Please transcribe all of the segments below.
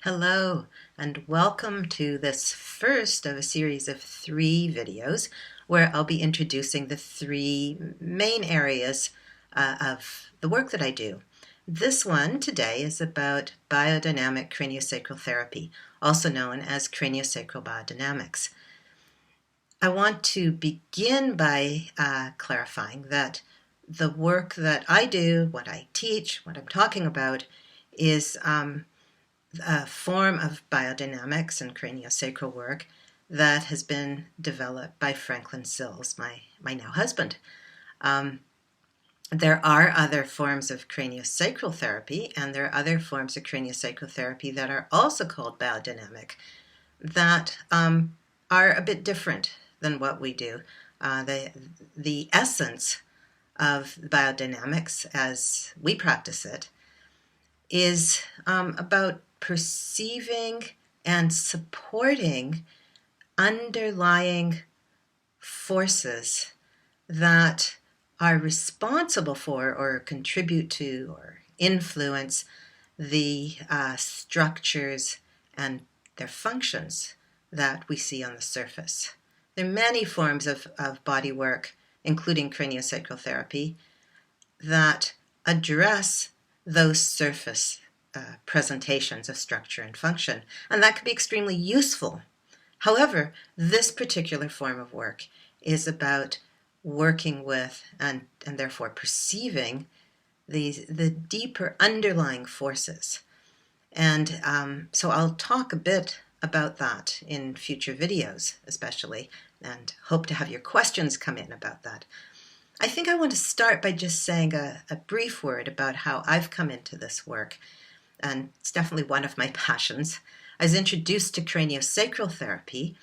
Hello, and welcome to this first of a series of 3 videos where I'll be introducing the 3 main areas of the work that I do. This one today is about biodynamic craniosacral therapy, also known as craniosacral biodynamics. I want to begin by clarifying that the work that I do, what I teach, what I'm talking about, is a form of biodynamics and craniosacral work that has been developed by Franklin Sills, my now husband. There are other forms of craniosacral therapy, and there are other forms of craniosacral therapy that are also called biodynamic that are a bit different than what we do. The essence of biodynamics as we practice it is about perceiving and supporting underlying forces that are responsible for or contribute to or influence the structures and their functions that we see on the surface. There are many forms of body work, including craniosacral therapy, that address those surface presentations of structure and function, and that can be extremely useful. However, this particular form of work is about working with and therefore perceiving the deeper underlying forces. And so I'll talk a bit about that in future videos, especially, and hope to have your questions come in about that. I think I want to start by just saying a brief word about how I've come into this work, and it's definitely one of my passions. I was introduced to craniosacral therapy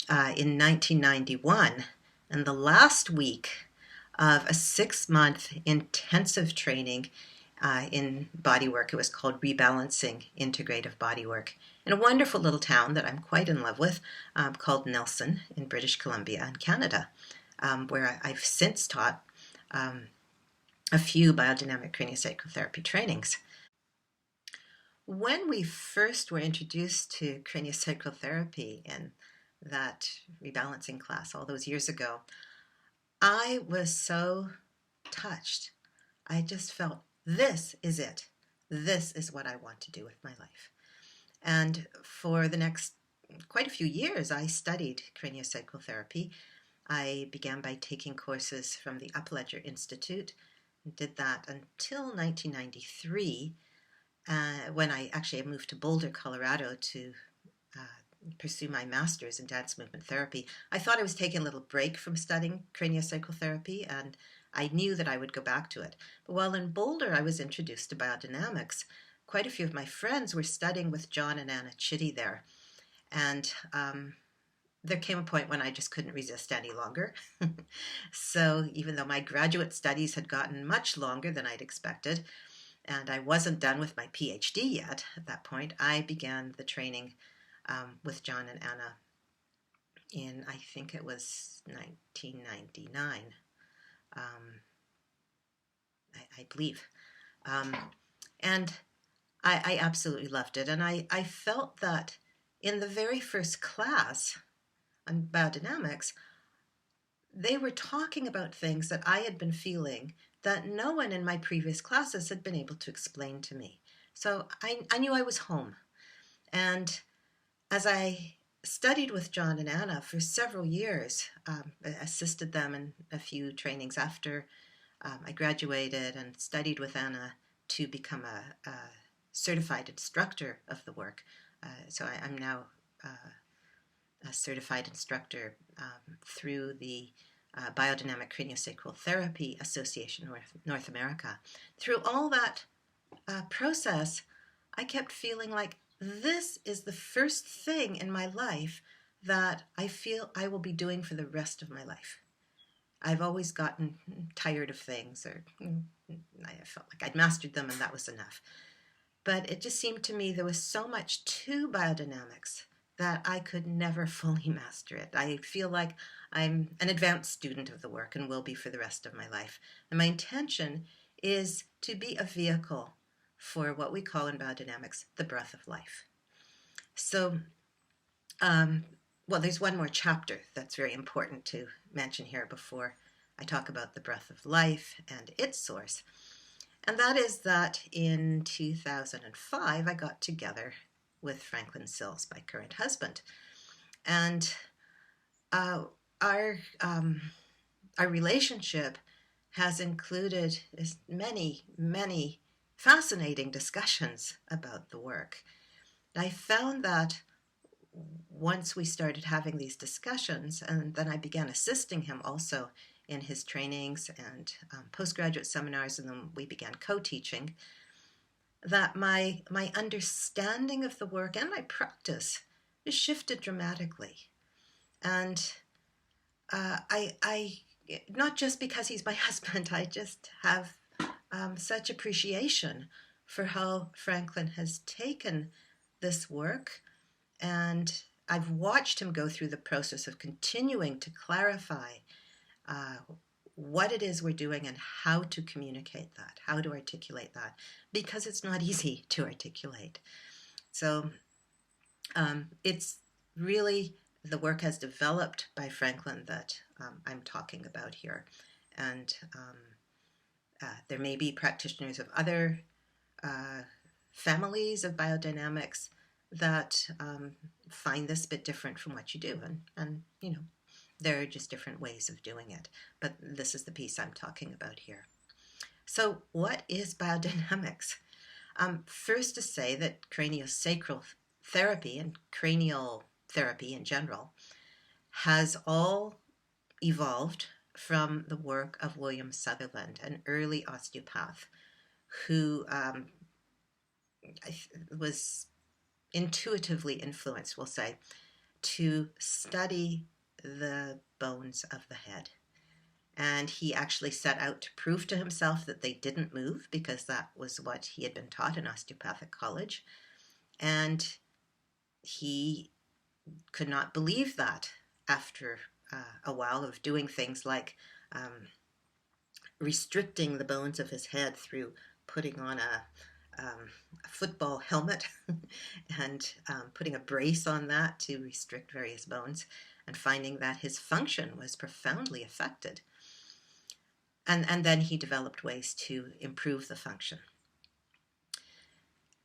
in 1991, and the last week of a 6-month intensive training in bodywork, it was called Rebalancing Integrative Bodywork, in a wonderful little town that I'm quite in love with called Nelson in British Columbia in Canada. Where I've since taught a few biodynamic craniosacral therapy trainings. When we first were introduced to craniosacral therapy in that rebalancing class all those years ago, I was so touched. I just felt, this is it. This is what I want to do with my life. And for the next quite a few years, I studied craniosacral therapy. I began by taking courses from the Upledger Institute, and did that until 1993, when I actually moved to Boulder, Colorado to pursue my master's in dance movement therapy. I thought I was taking a little break from studying craniosacral therapy, and I knew that I would go back to it. But while in Boulder, I was introduced to biodynamics. Quite a few of my friends were studying with John and Anna Chitty there, and there came a point when I just couldn't resist any longer. So even though my graduate studies had gotten much longer than I'd expected, and I wasn't done with my PhD yet at that point, I began the training with John and Anna in, I think it was 1999, I believe. And I absolutely loved it. And I felt that in the very first class on biodynamics, they were talking about things that I had been feeling that no one in my previous classes had been able to explain to me. So I knew I was home. And as I studied with John and Anna for several years, assisted them in a few trainings after I graduated, and studied with Anna to become a certified instructor of the work. So I'm now a certified instructor through the Biodynamic Craniosacral Therapy Association North America. Through all that process, I kept feeling like this is the first thing in my life that I feel I will be doing for the rest of my life. I've always gotten tired of things, or I felt like I'd mastered them and that was enough. But it just seemed to me there was so much to biodynamics that I could never fully master it. I feel like I'm an advanced student of the work and will be for the rest of my life. And my intention is to be a vehicle for what we call in biodynamics the breath of life. So, well, there's one more chapter that's very important to mention here before I talk about the breath of life and its source. And that is that in 2005, I got together with Franklin Sills, my current husband. And our relationship has included many, many fascinating discussions about the work. I found that once we started having these discussions, and then I began assisting him also in his trainings and postgraduate seminars, and then we began co-teaching, that my understanding of the work and my practice has shifted dramatically. And I not just because he's my husband, I just have such appreciation for how Franklin has taken this work, and I've watched him go through the process of continuing to clarify what it is we're doing and how to communicate that, how to articulate that, because it's not easy to articulate. So it's really the work has developed by Franklin that I'm talking about here. And there may be practitioners of other families of biodynamics that find this a bit different from what you do. And you know, there are just different ways of doing it. But this is the piece I'm talking about here. So what is biodynamics? First to say that craniosacral therapy and cranial therapy in general has all evolved from the work of William Sutherland, an early osteopath who was intuitively influenced, we'll say, to study the bones of the head. And he actually set out to prove to himself that they didn't move, because that was what he had been taught in osteopathic college. And he could not believe that after a while of doing things like restricting the bones of his head through putting on a football helmet and putting a brace on that to restrict various bones, and finding that his function was profoundly affected. And then he developed ways to improve the function.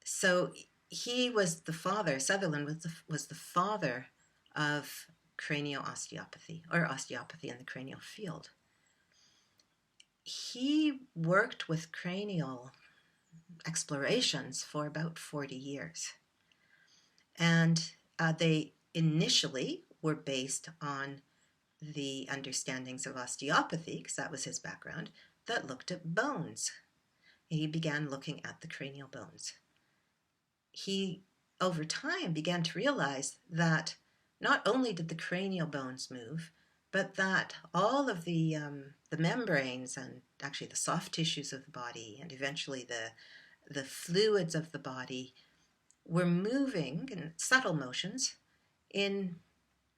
So he was the father, Sutherland was the father of cranio-osteopathy, or osteopathy in the cranial field. He worked with cranial explorations for about 40 years. And they initially were based on the understandings of osteopathy, because that was his background, that looked at bones. He began looking at the cranial bones. He, over time, began to realize that not only did the cranial bones move, but that all of the membranes and actually the soft tissues of the body and eventually the fluids of the body were moving in subtle motions in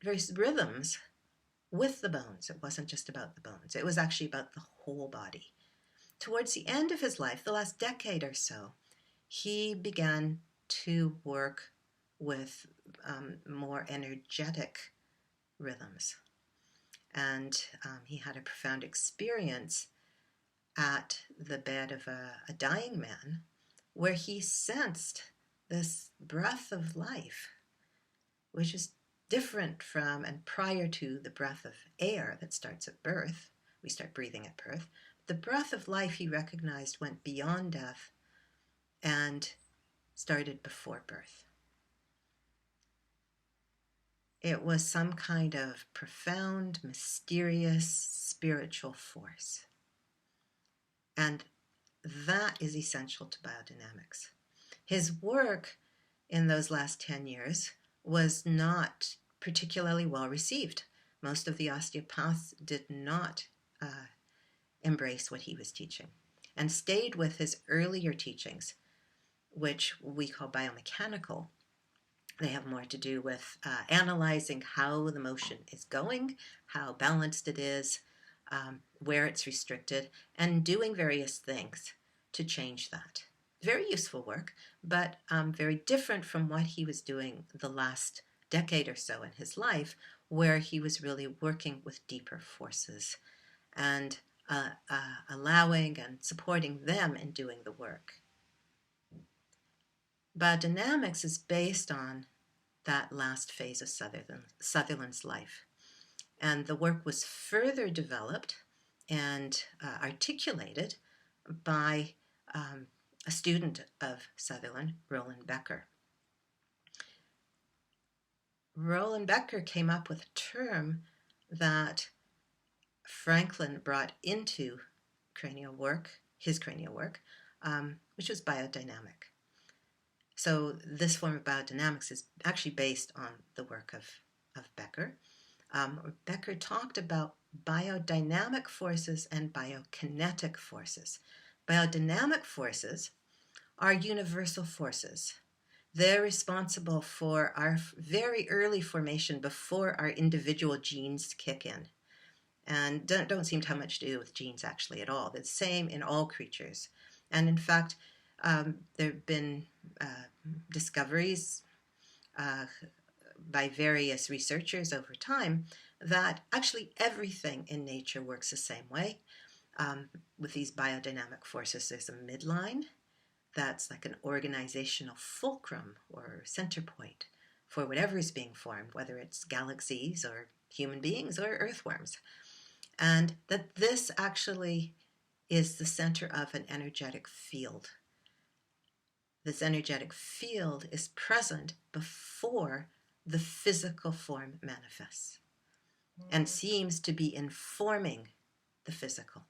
various rhythms with the bones. It wasn't just about the bones. It was actually about the whole body. Towards the end of his life, the last decade or so, he began to work with more energetic rhythms. And he had a profound experience at the bed of a dying man, where he sensed this breath of life, which is different from and prior to the breath of air that starts at birth. We start breathing at birth. The breath of life, he recognized, went beyond death and started before birth. It was some kind of profound, mysterious, spiritual force. And that is essential to biodynamics. His work in those last 10 years was not particularly well received. Most of the osteopaths did not embrace what he was teaching and stayed with his earlier teachings, which we call biomechanical. They have more to do with analyzing how the motion is going, how balanced it is, where it's restricted, and doing various things to change that. very useful work, but very different from what he was doing the last decade or so in his life, where he was really working with deeper forces and allowing and supporting them in doing the work. Biodynamics is based on that last phase of Sutherland's life. And the work was further developed and articulated by a student of Sutherland, Roland Becker. Roland Becker came up with a term that Franklin brought into his cranial work, which was biodynamic. So this form of biodynamics is actually based on the work of Becker. Becker talked about biodynamic forces and biokinetic forces. Biodynamic forces are universal forces. They're responsible for our very early formation before our individual genes kick in, and don't seem to have much to do with genes actually at all. They're the same in all creatures. And in fact, there have been discoveries by various researchers over time that actually everything in nature works the same way. With these biodynamic forces, there's a midline that's like an organizational fulcrum or center point for whatever is being formed, whether it's galaxies or human beings or earthworms. And that this actually is the center of an energetic field. This energetic field is present before the physical form manifests and seems to be informing the physical.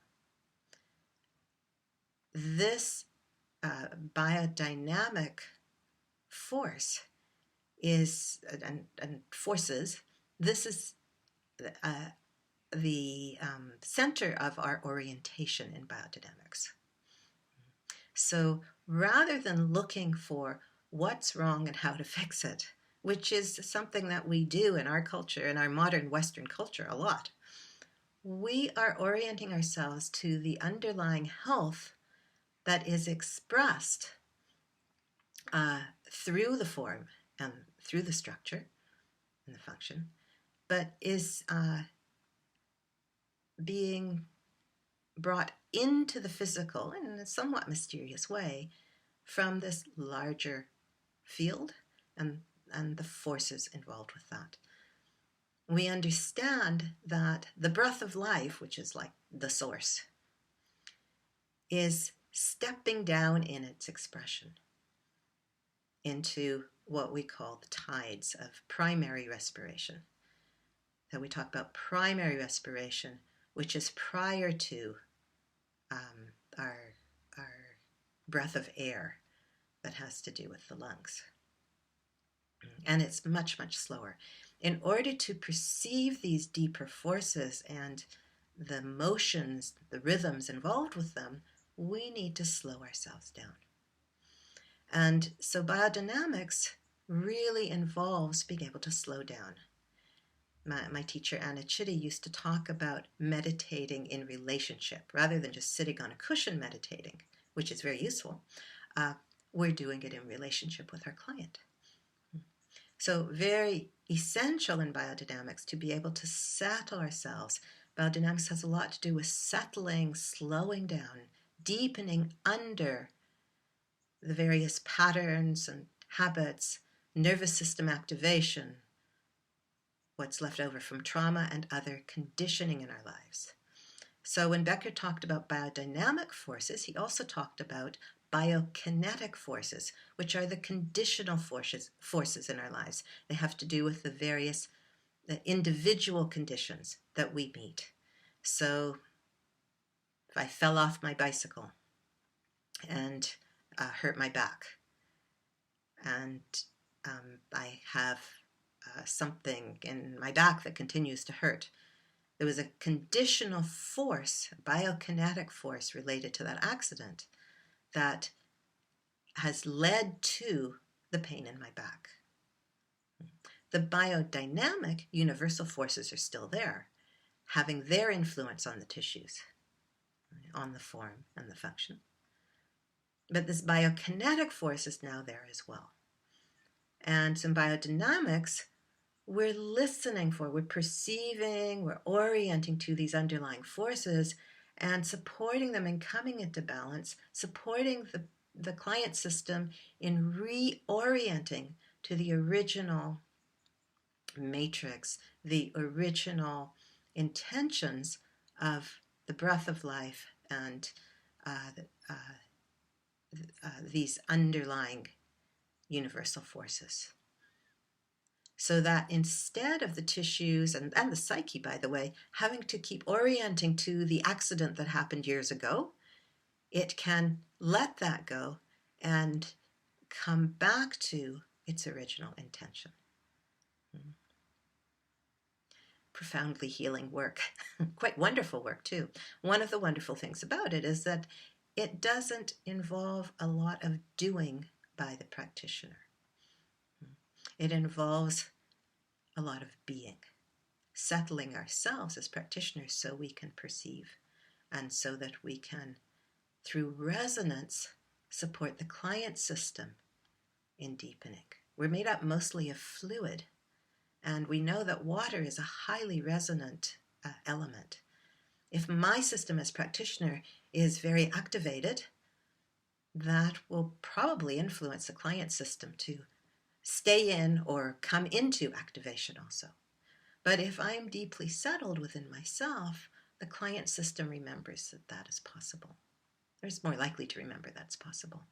This biodynamic force is, and forces, this is the center of our orientation in biodynamics. So rather than looking for what's wrong and how to fix it, which is something that we do in our culture, in our modern Western culture a lot, we are orienting ourselves to the underlying health that is expressed through the form and through the structure and the function, but is being brought into the physical in a somewhat mysterious way from this larger field and the forces involved with that. We understand that the breath of life, which is like the source, is stepping down in its expression into what we call the tides of primary respiration. So we talk about primary respiration, which is prior to our breath of air that has to do with the lungs. And it's much, much slower. In order to perceive these deeper forces and the motions, the rhythms involved with them, we need to slow ourselves down. And so biodynamics really involves being able to slow down. My teacher, Anna Chitty, used to talk about meditating in relationship rather than just sitting on a cushion meditating, which is very useful. We're doing it in relationship with our client. So very essential in biodynamics to be able to settle ourselves. Biodynamics has a lot to do with settling, slowing down, deepening under the various patterns and habits, nervous system activation, what's left over from trauma and other conditioning in our lives. So when Becker talked about biodynamic forces, he also talked about biokinetic forces, which are the conditional forces in our lives. They have to do with the various individual conditions that we meet. So if I fell off my bicycle and hurt my back, and I have something in my back that continues to hurt, there was a conditional force, a biokinetic force related to that accident that has led to the pain in my back. The biodynamic universal forces are still there, having their influence on the tissues, on the form and the function. But this biokinetic force is now there as well. And in biodynamics, we're listening for, we're perceiving, we're orienting to these underlying forces and supporting them in coming into balance, supporting the client system in reorienting to the original matrix, the original intentions of the breath of life and these underlying universal forces. So that instead of the tissues and the psyche, by the way, having to keep orienting to the accident that happened years ago, it can let that go and come back to its original intention. Profoundly healing work, quite wonderful work too. One of the wonderful things about it is that it doesn't involve a lot of doing by the practitioner. It involves a lot of being, settling ourselves as practitioners so we can perceive and so that we can, through resonance, support the client system in deepening. We're made up mostly of fluid, and we know that water is a highly resonant element. If my system as practitioner is very activated, that will probably influence the client system to stay in or come into activation also. But if I'm deeply settled within myself, the client system remembers that that is possible. Or is more likely to remember that's possible.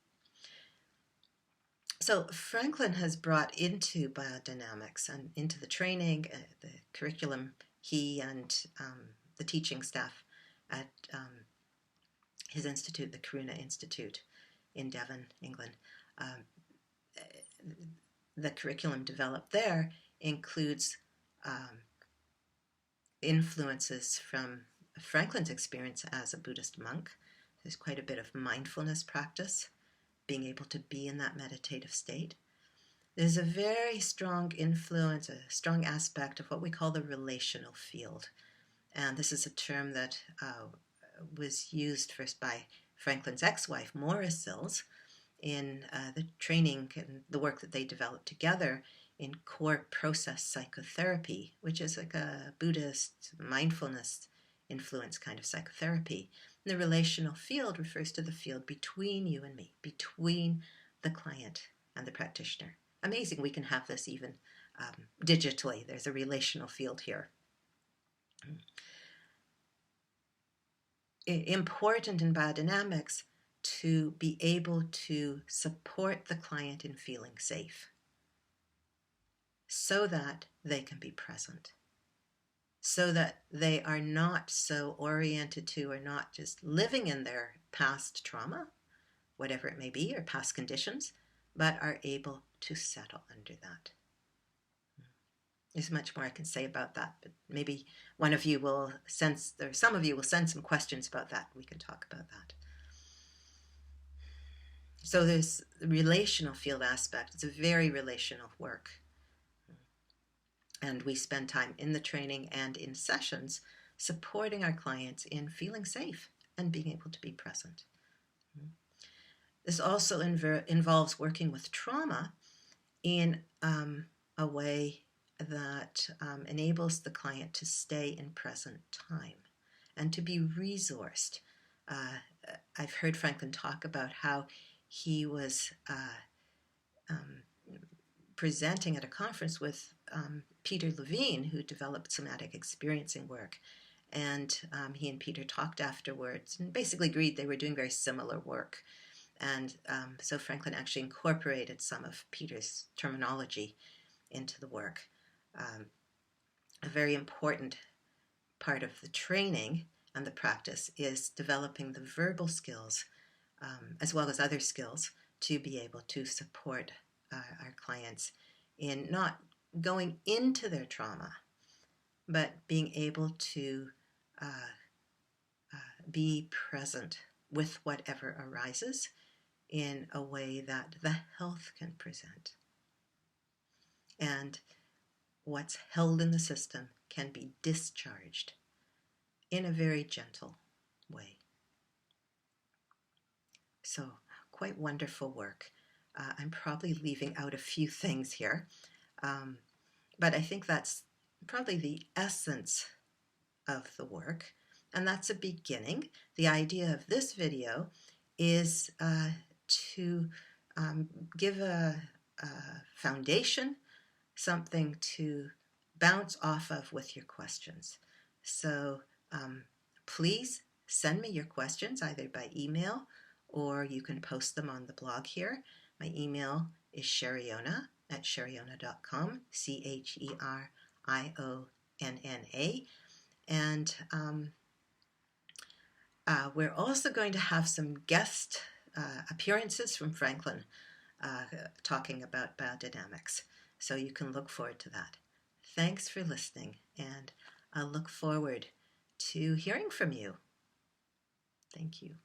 So Franklin has brought into biodynamics and into the training, the curriculum, he and the teaching staff at his institute, the Cherionna Institute in Devon, England. The curriculum developed there includes influences from Franklin's experience as a Buddhist monk. There's quite a bit of mindfulness practice, being able to be in that meditative state. There's a very strong influence, a strong aspect of what we call the relational field. And this is a term that was used first by Franklin's ex-wife, Sills, in the training and the work that they developed together in core process psychotherapy, which is like a Buddhist mindfulness influence kind of psychotherapy. And the relational field refers to the field between you and me, between the client and the practitioner. Amazing, we can have this even digitally. There's a relational field here. Important in biodynamics to be able to support the client in feeling safe so that they can be present, so that they are not so oriented to or not just living in their past trauma, whatever it may be, or past conditions, but are able to settle under that. There's much more I can say about that, but maybe one of you will sense, or some of you will send some questions about that. We can talk about that. So there's the relational field aspect. It's a very relational work. And we spend time in the training and in sessions supporting our clients in feeling safe and being able to be present. This also involves working with trauma in a way that enables the client to stay in present time and to be resourced. I've heard Franklin talk about how he was presenting at a conference with Peter Levine, who developed somatic experiencing work. And he and Peter talked afterwards and basically agreed they were doing very similar work. And so Franklin actually incorporated some of Peter's terminology into the work. A very important part of the training and the practice is developing the verbal skills as well as other skills to be able to support our clients in not going into their trauma, but being able to be present with whatever arises in a way that the health can present. And what's held in the system can be discharged in a very gentle way. So quite wonderful work. I'm probably leaving out a few things here, but I think that's probably the essence of the work, and that's a beginning. The idea of this video is to give a foundation, something to bounce off of with your questions. So please send me your questions either by email or you can post them on the blog here. My email is cherionna@cherionna.com, Cherionna. And we're also going to have some guest appearances from Franklin talking about biodynamics. So you can look forward to that. Thanks for listening, and I look forward to hearing from you. Thank you.